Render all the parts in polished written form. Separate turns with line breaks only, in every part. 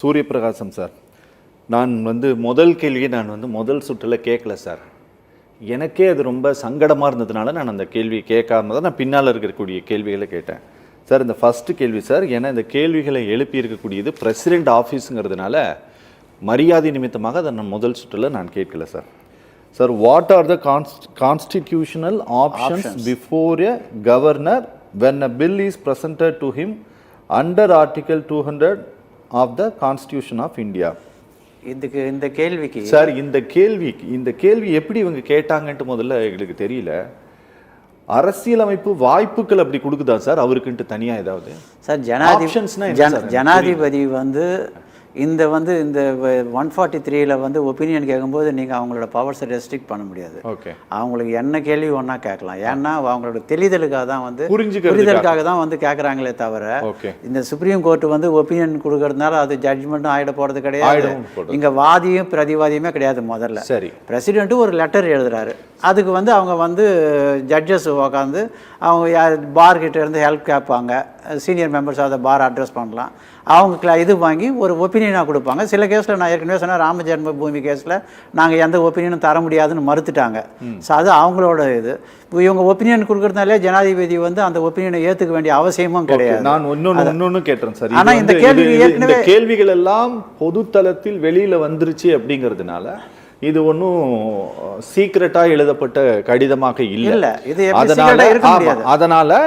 Suryaprakasam sir, நான் முதல் கேள்வியை முதல் சுற்றில் கேட்கல சார். எனக்கே அது ரொம்ப சங்கடமாக இருந்ததுனால நான் அந்த கேள்வியை கேட்காம தான் நான் பின்னால் இருக்கக்கூடிய கேள்விகளை கேட்டேன் சார். இந்த ஃபஸ்ட்டு கேள்வி சார், ஏன்னா இந்த கேள்விகளை எழுப்பி இருக்கக்கூடியது பிரசிடெண்ட் ஆஃபீஸுங்கிறதுனால மரியாதை நிமித்தமாக அதை நான் முதல் சுற்றில் நான் கேட்கல sir. Sir, what are the constitutional options before a governor when a bill is presented to him under article 200 of the constitution of India?
இந்த கேள்விக்கு
சார், இந்த கேள்வி எப்படி இவங்க கேட்டாங்கன்ட்டு முதல்ல எங்களுக்கு தெரியல. அரசியலமைப்பு வாய்ப்புகள் அப்படி கொடுக்குதா சார் அவருக்குன்ட்டு தனியா ஏதாவது?
சார், ஜனாதிபதி இந்த 143 ஒப்பீனியன் கேட்கும்போது நீங்கள் அவங்களோட பவர்ஸை ரெஸ்ட்ரிக்ட் பண்ண முடியாது.
ஓகே,
அவங்களுக்கு என்ன கேள்வி ஒன்றா கேட்கலாம். ஏன்னா அவங்களோட தெளிதலுக்காக தான் புரிதலுக்காக தான் கேட்குறாங்களே தவிர இந்த சுப்ரீம் கோர்ட்டு ஒப்பீனியன் கொடுக்கறதுனால அது ஜட்ஜ்மெண்ட்டும் ஆகிட போகிறது கிடையாது. இங்கே வாதியும் பிரதிவாதியுமே கிடையாது. முதல்ல
சரி,
பிரசிடெண்ட்டு ஒரு லெட்டர் எழுதுறாரு. அதுக்கு அவங்க ஜட்ஜஸ் உட்காந்து அவங்க பார்கிட்ட இருந்து ஹெல்ப் கேட்பாங்க. Senior members of the bar address பண்ணலாம். அவங்க இது வாங்கி ஒரு ஒப்பீனியனாக கொடுப்பாங்க. சில கேஸில் நான் ஏற்கனவே சொன்னால் ராம ஜென்ம பூமி கேஸில் நாங்கள் எந்த ஒப்பீனியனும் தர முடியாதுன்னு மறுத்துட்டாங்க. ஸோ அது அவங்களோட இது. இவங்க ஒப்பீனியன் கொடுக்கறதுனாலே ஜனாதிபதி அந்த ஒப்பீனியனை ஏற்றுக்க வேண்டிய அவசியமும் கிடையாது.
நான் இன்னொன்று கேட்டேன் சார்.
ஆனால் இந்த
கேள்விகள் எல்லாம் பொதுத்தளத்தில் வெளியில் வந்துருச்சு அப்படிங்கிறதுனால இது ஒன்றும் சீக்ரெட்டா எழுதப்பட்ட கடிதமாக இல்லை. அதனால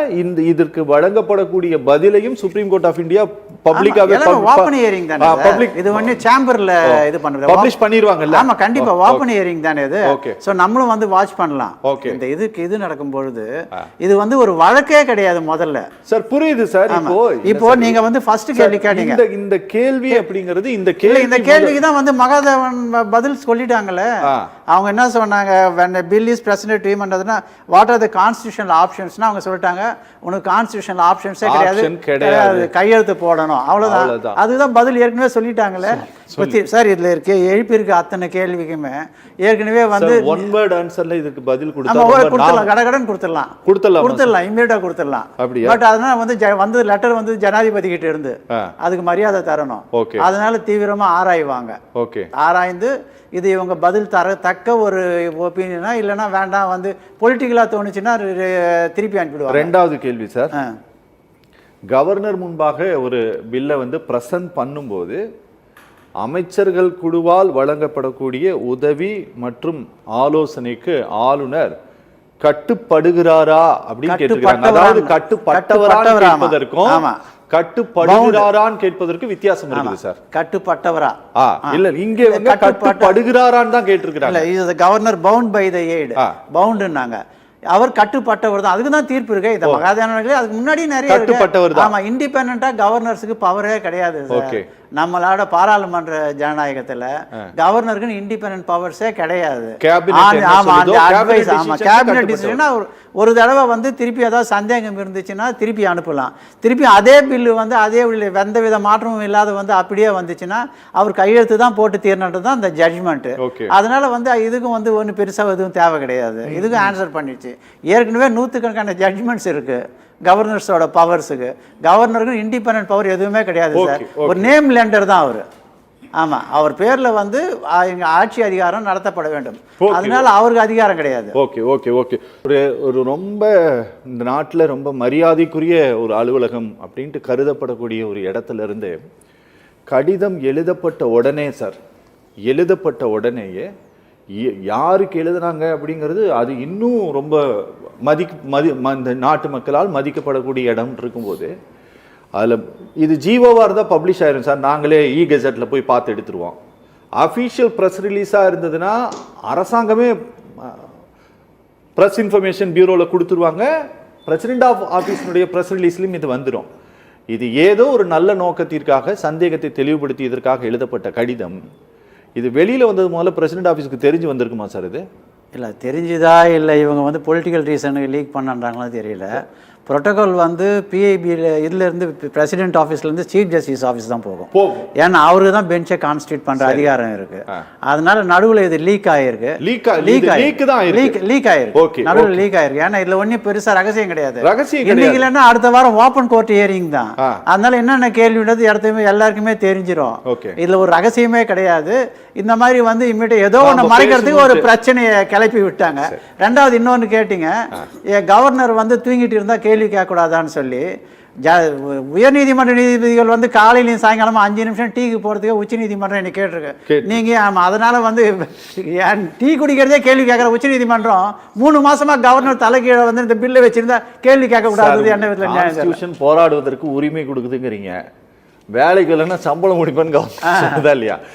இதற்கு வழங்கப்படக்கூடிய பதிலையும் சுப்ரீம் கோர்ட் ஆஃப் இந்தியா பப்ளிக்காவே
ஓபன் ஹியரிங் தானே இது சேம்பர்ல இது பண்றது
பப்ளிஷ் பண்ணிடுவாங்கல்ல?
ஆமா, கண்டிப்பா ஓபன் ஹியரிங் தானே இது. சோ நம்மளும் வாட்ச் பண்ணலாம். இந்த இது நடக்கும் பொழுது இது ஒரு வழக்கே கிடையாது முதல்ல.
சார், புரியுது சார்.
இப்போ நீங்க ஃபர்ஸ்ட் கேள்வி கேட்டீங்க.
இந்த கேள்வி அப்படிங்கிறது இந்த
கேள்விக்கு தான் மகாதேவன் பதில் சொல்லிட்டாங்க. அவங்க என்ன சொன்னாங்க, when a bill is presented to him என்றதுனா what are the constitutional options னா அவங்க சொல்லிட்டாங்க, உனக்கு கான்ஸ்டிடியூஷனல் ஆப்ஷன்ஸே கிடையாது, கையெழுத்து போடணும், அவ்வளவுதான். அதுதான் பதில் ஏற்கனவே சொல்லிட்டாங்களே சார். இதுல எழுப்பி இருக்க அத்தனை கேள்விக்குமே ஏற்கனவே
ஒன் வேர்ட் ஆன்சர்ல இதுக்கு பதில் கொடுத்தலாம்.
கடகடன் கொடுத்துடலாம், இமீடியட்டா கொடுத்துடலாம். பட் அதனால லெட்டர் ஜனாதிபதி கிட்ட இருந்து அதுக்கு மரியாதை தரணும். அதனால தீவிரமா ஆராய்வாங்க. ஆராய்ந்து இது இவங்க பதில் தக்க ஒரு ஒப்பீனியனா இல்லைன்னா வேண்டாம் பொலிட்டிக்கலா தோணுச்சுன்னா திருப்பி அனுப்பிடுவாங்க.
ரெண்டாவது கேள்வி சார், கவர்னர் முன்பாக ஒரு பில்லை பிரசன்ட் பண்ணும்போது அமைச்சர்கள் குழுவால் வழங்கப்படக்கூடிய உதவி மற்றும் ஆலோசனைக்கு ஆளுநர் கட்டுப்படுகிறாரா அப்படின்னு கேட்டுக்கிறாங்க. அதாவது கட்டுப்படுகிறாரான்னு கேட்பதற்கு வித்தியாசம் இருக்குது சார்.
கட்டுப்பட்டவரா
இல்ல, இங்க கட்டுப்படுகிறாரான்னு தான் கேட்டிருக்கிறாங்க.
இல்ல, governor bound by the aid பவுண்டுன்னாங்க. அவர் கட்டுப்பட்டவர் தான். அதுக்கு தான் தீர்ப்பு இருக்கு. இந்த மகாதேவன் அதுக்கு முன்னாடி நிறைய
கட்டுப்பட்டவர் தான்.
ஆமா, இண்டிபெண்டா கவர்னர்ஸுக்கு பவரே கிடையாது. நம்மளோட பாராளுமன்ற ஜனநாயகத்துல கவர்னருக்கு இண்டிபெண்டன்ட் பவர்ஸே கிடையாது. கேபினட் டிசிஷன் ஒரு தடவை திருப்பி ஏதாவது சந்தேகம் இருந்துச்சுன்னா திருப்பி அனுப்பலாம். திருப்பி அதே பில்லு அதே எந்த வித மாற்றமும் இல்லாத அப்படியே வந்துச்சுன்னா அவர் கையெழுத்து தான் போட்டு தீர்னது தான் இந்த ஜட்ஜ்மெண்ட். அதனால இதுக்கும் ஒன்றும் பெருசா எதுவும் தேவை கிடையாது. இதுக்கும் ஆன்சர் பண்ணிடுச்சு. ஏற்கனவே 100கணக்கான ஜட்ஜ்மெண்ட்ஸ் இருக்கு கவர்னர்ஸோட பவர்ஸுக்கு. கவர்னருக்கு இண்டிபெண்டன்ட் பவர் எதுவுமே கிடையாது சார். ஒரு நேம் லெண்டர் தான் அவர். ஆமா, அவர் பேர்ல எங்க ஆட்சி அதிகாரம் நடத்தப்பட வேண்டும். அதனால அவருக்கு அதிகாரம் கிடையாது.
ஒரு ரொம்ப இந்த நாட்டில் ரொம்ப மரியாதைக்குரிய ஒரு அலுவலகம் அப்படின்ட்டு கருதப்படக்கூடிய ஒரு இடத்துல இருந்து கடிதம் எழுதப்பட்ட உடனேயே யாருக்கு எழுதுனாங்க அப்படிங்கிறது அது இன்னும் ரொம்ப இந்த நாட்டு மக்களால் மதிக்கப்படக்கூடிய இடம் இருக்கும்போது அதில் இது ஜிஓவாக இருந்தால் பப்ளிஷ் ஆயிரும் சார். நாங்களே கெசட்டில் போய் பார்த்து எடுத்துருவோம். அஃபீஷியல் ப்ரெஸ் ரிலீஸாக இருந்ததுன்னா அரசாங்கமே ப்ரெஸ் இன்ஃபர்மேஷன் பியூரோவில் கொடுத்துருவாங்க. பிரசிடென்ட் ஆஃப் ஆஃபீஸினுடைய ப்ரெஸ் ரிலீஸ்லையும் இது வந்துடும். இது ஏதோ ஒரு நல்ல நோக்கத்திற்காக சந்தேகத்தை தெளிவுபடுத்தியதற்காக எழுதப்பட்ட கடிதம். இது வெளியில் வந்தது முதல்ல பிரசிடென்ட் ஆஃபீஸுக்கு தெரிஞ்சு வந்திருக்குமா சார்? இது
இல்லை, தெரிஞ்சுதா இல்லை இவங்க பொலிட்டிக்கல் ரீசனுக்கு லீக் பண்ணாங்களான்னு தெரியல. புரோட்டோகால் வந்து பிஐபியில் இதுலேருந்து பிரசிடென்ட் ஆஃபீஸ்லேருந்து சீஃப் ஜஸ்டிஸ் ஆஃபீஸ் தான் போகும். ஏன்னா அவருக்கு தான் பெஞ்சை கான்ஸ்டியூட் பண்ணுற அதிகாரம் இருக்குது. அதனால நடுவில் இது லீக் ஆகிருக்கு. லீக் ஆகிருக்கு நடுவில் லீக் ஆகிருக்கு. ஏன்னா இதில் ஒன்றும் பெருசாக ரகசியம் கிடையாது. இன்னைக்கு இல்லைன்னா அடுத்த வாரம் ஓப்பன் கோர்ட் ஹியரிங் தான். அதனால என்னென்ன கேள்வின்றது இடத்துமே எல்லாருக்குமே தெரிஞ்சிடும். இதில் ஒரு ரகசியமே கிடையாது. இந்த மாதிரி வந்து இம்மிடியா ஏதோ ஒன்று மறைக்கிறதுக்கு ஒரு பிரச்சனையை கிளப்பி விட்டாங்க. ரெண்டாவது இன்னொன்று கேட்டீங்க, கவர்னர் வந்து தூங்கிட்டு இருந்தால் கேள்வி கேட்கக்கூடாதான்னு சொல்லி. உயர்நீதிமன்ற நீதிபதிகள் வந்து காலையிலையும் சாயங்காலமா 5 நிமிஷம் டீக்கு போகிறதுக்கு உச்சநீதிமன்றம் என்ன கேட்டிருக்கு. நீங்கள் ஆமாம், அதனால வந்து டீ குடிக்கிறதே கேள்வி கேட்குற உச்சநீதிமன்றம் 3 மாசமா கவர்னர் தலைக்கீழே வந்து இந்த பில்லை வச்சிருந்தா கேள்வி கேட்கக்கூடாது. என்ன விதத்தில்
போராடுவதற்கு உரிமை கொடுக்குதுங்கிறீங்க, வேலைக்கு இல்லைன்னா சம்பளம் முடிப்பேன்னு கவர்னர் இல்லையா?